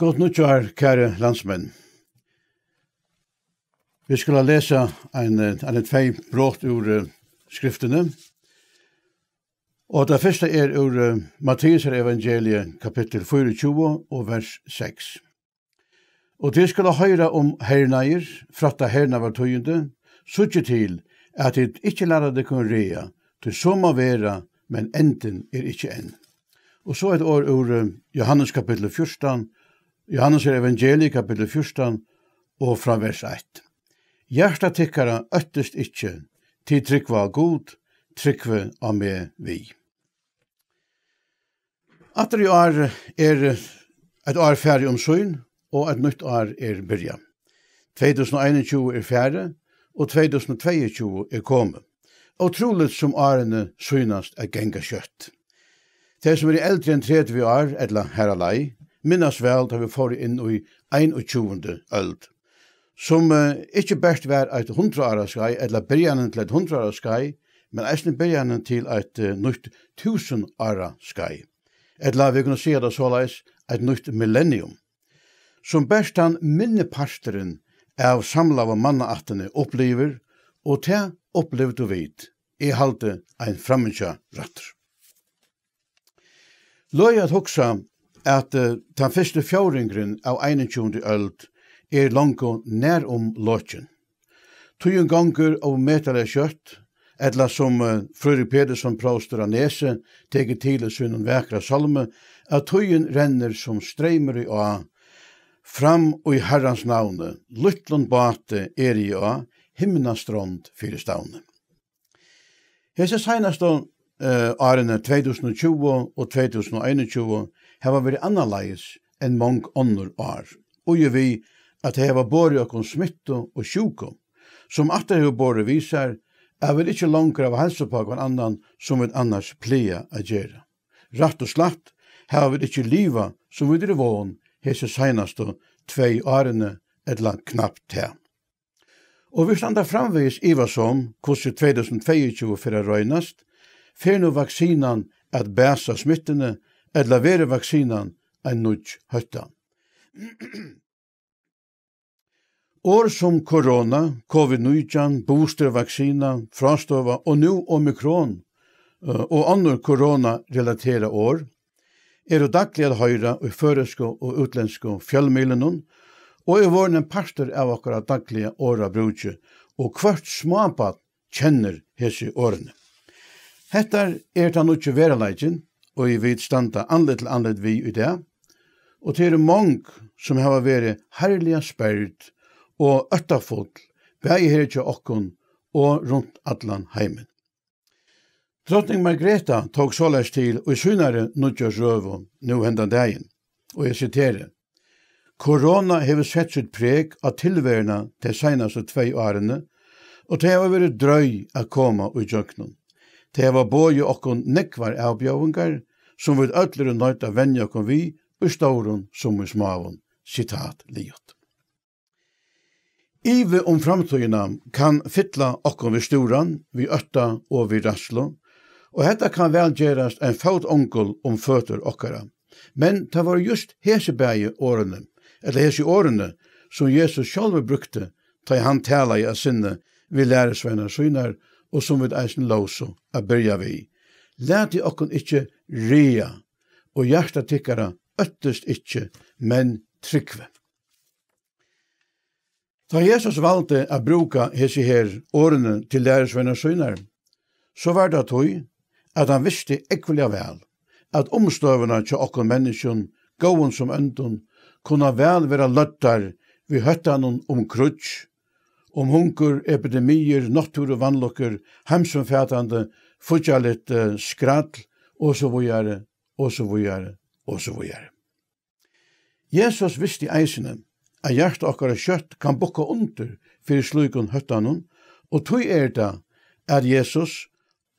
God nyttår, kære landsmenn. Vi skulle lese en tvei brot ur skriftene. Og det første ur Matteus evangeliet, kapittel 24 og vers 6. Og de skulle høyre herneier, fratta herna var tøyende, suttje til at de ikke lærer det kun rea, til så må være, men enden ikke enn. Og så et år ur Johannes kapittel 14, Johannes evangeliet kapittel 14 og fra vers 1. Hjerta tikkara øttest ikkje, til trykva god, trykve av meg vi. Atter i år et år ferdig syn, og et nytt år byrja. 2021 ferdig, og 2022 kommet. Og troligt som årene synast genga kjøtt. De som eldre enn 30 år, eller her alai, minnes vel da vi får inn i 21. øld. Som ikke best var et 100-åra skai, eller byrjanen til et 100-åra skai, men eisne byrjanen til et nytt 1000-åra skai. Eller vi kunne si det såleis, et nytt millennium. Som best han minnepasteren av samla av mannaatene opplever, og til opplevd du vid, halte ein fremmedja ratter. Løy at hoksa at den første fjordingren av 21. øld langt nær låtjen. Tøyen ganger av metale kjøtt, etla som Frøyrik Pedersen praustur av Nese teker til sin vekra salme, at tøyen renner som streimer i å, fram og i Herrans navne, lytlund bate i å, himnastrond fyrir stavne. Hese seinaste årene 2020 og 2021 har vært annerledes enn mange andre år, og jo vi at det har båret okkur smittu og sjuko, som at det har båret viser, vi ikke langer av helse på hver annan som vi annars pleier å gjøre. Rett og slett har vi ikke livet som vi vån hese senaste 2 årene eller knapt til. Og vi standa framvis i hva som, hvordan 2022 for røynast, fer nu vaksinan at bæsa smittene, eller være vaksinan en nudj høtta. År som korona, covid-19, boostervaksina, frastova og nu omikron og andre korona-relatera år, det daglig at høyra i føreske og utlenske fjellmilenon, og våren en parter av akkurat daglige åra brukje, og hvert smapat kjenner hese årene. Hettar ta nukje veraleidjen, og I vid standa anlet til anlet vi i det, og det mange som har vært herlige sperd og øttafull, vei her til okkon og rundt atlan heimen. Drottning Margrethe tok såleis til og synare nukjørsrøvo nu hendan dagen, og jeg siterer, «Korona hever sett sitt preg av tilværende de senaste 2 årene, og det har vært drøy å komme i jøknen. Det var både okkon nekvar avbjøvingar, som vi ødler nøyt av venja okkon vi, og stauren som i smavun. Sitat liot. Ive framtøyina kan fytla okkon vi storan, vi øtta og vi rasslo, og hetta kan vel gjerast en faut onkel føtter okkara. Men det var just hesebæge årene, eller hese årene, som Jesus sjálv brukte, ta han tala I sinne, vi læresvenner synar, og som vi eisen låso a byrja vi. Læti okkon ikkje rea, og hjerta tikkara øttest ikkje, men trykve. Da Jesus valgte a bruka hese her årene til læresvenner synar, så var det tog at han visste ekvelia vel at omstøvene til okkon menneskjon, gåen som øndun, kunne vel være løttar vi høttanon krutsk, hunker, epidemier, natur og vannlokker, hemsomfætande, futjalit skrall, og så videre, og så videre, og så videre. Jesus visste eisene at hjertet okkara kjøtt kan bukka under fyrir slukun høttanon, og tog det at Jesus,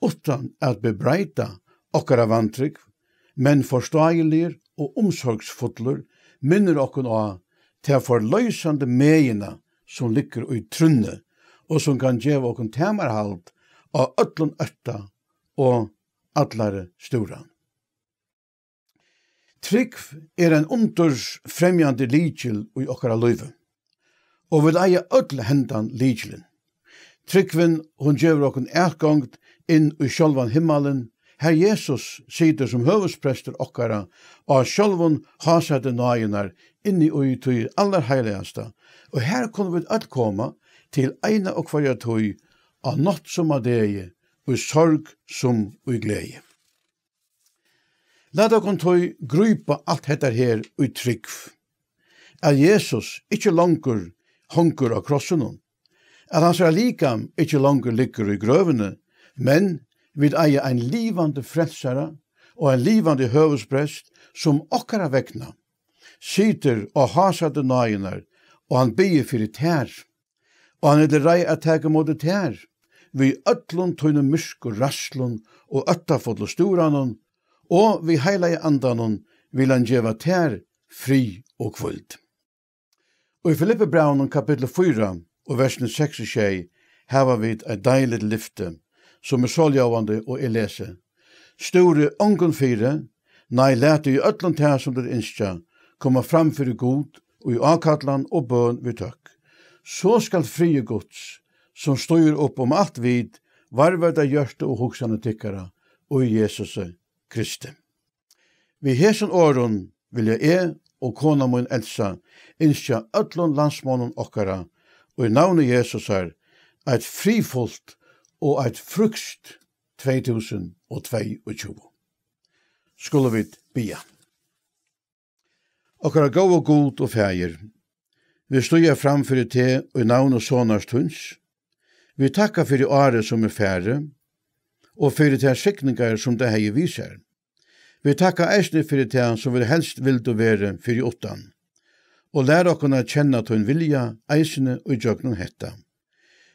utan at bebreita okkara vantrykk, men forståelir og omsorgsfotler, minner okkon av til forløysande megina som ligger i trunne, og som kan gjeva okkon temarhald av öllun ötta og allare storan. Trygg en fremjande lykil i okkara løyve. Og vi eier öll hendan lykilin. Tryggven hon gjør okken ergangt inn i sjálvan himmelen, her Jesus sider som høvesprester okkara, og sjálvan hasade nøyenar inni i tøy aller heiligasta, og her kunne vi öll koma til eina og kvarja tøy, av natt som av degi, og sorg som og glede. Lat okon tøy grupa alt hetta her ui tryggv. At Jesus ikkje langur hongur av krossunum, at hans likam ikkje langur ligger i grøvene, men vid eie ein livande frelsara og ein livande høvesprest som okkara vekna, sitter og hasade nøyenar, og han bier fyrir tær, og han er rei at tega mot tær, vi öllun tøyne mysk og rasslun og öttafodlu storanon, og vi heilige andanon vil han gjeva tær fri og kvöld. Og i Filippe Braunen kapittel 4 og versene 6 og 6 hava vi et deilig lyfte som såljavande og lese. Store ongen fire, nei lete i öllun tær som det innskja, koma fram fyrir god og i akatlan og bøn vi tøkk. Så skal frie gods, som styr opp om alt vid, varverda hjørte og hoksane tykkara, og i Jesus Kristi. Vi hesen åren vil jeg og kona min Elsa innskja öllun landsmånen okkara, og i navnet Jesus eit frifullt og eit frukst 2022. Skulle vi bia. Okkara gå og god og fægir, vi støyer fram fyrir te og i navnet sonars tunns, vi takkar fyrir året som færre, og fyrir te sikningar som det hei viser. Vi takkar eisne fyrir te som vi helst vil du være fyrir åttan, og lær okkona kjenna tøyn vilja eisne og jøgnen hetta.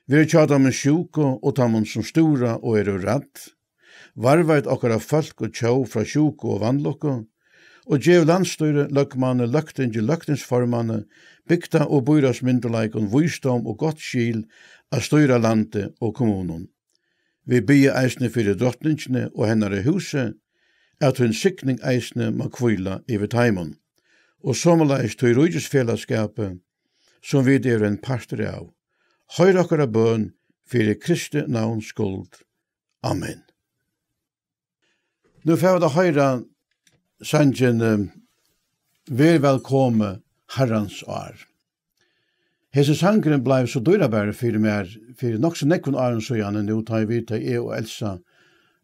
Vi tjata med sjuko og tamon som stora og ratt, varveit okkara folk og tjau fra sjuko og vannlokko, og gjev landstyre, løkmanne, løktingsformanne, bygta og byrasmyndelækon, vysdom og godt skil av styra landet og kommunen. Vi bygger eisne fyrir drottningene og hennare huset, at hun sikning eisne må kvila i taimon, og sommerleis til rujusfellesskapet, som vi er en pastor av. Høyre okkara bøn fyrir Kristi navns skuld. Amen. Nu får vi da høyre sangen Vær velkomme Herrans år. Hese sangren blei så dyrabære fyrir meg, fyrir nok så nekkun åren så gjerne, nu tar vi til jeg og Elsa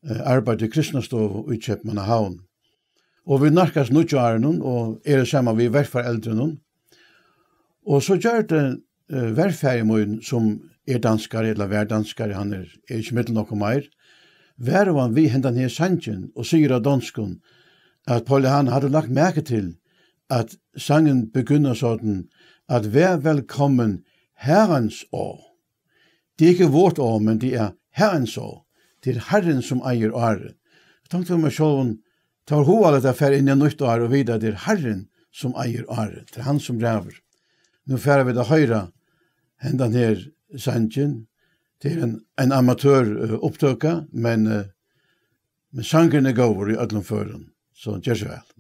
arbeid i kristnastov i Kjøpmannahavn. Og vi narkas nutjåren, og det samme vi verforeldrene. Og så gjør det verferiemoen som danskare, eller danskare, han ikke middel nokko meir, han vi hendan her sangen, og sier av danskun, at Paul han hadde lagt merke til at sangen begynner sånn at vær velkommen Herrens år. Det er ikke vårt år, men det er Herrens år. Det er Herren som eier året. Jeg tenkte meg selv, tar hun alle det inn i nytt år og videre, det er Herren som eier året. Det er han som ræver. Nå færer vi det høyre hendan her sangen. Det er en amatør opptøka, men sangerne går i ødlomføren. Så gjør så vel.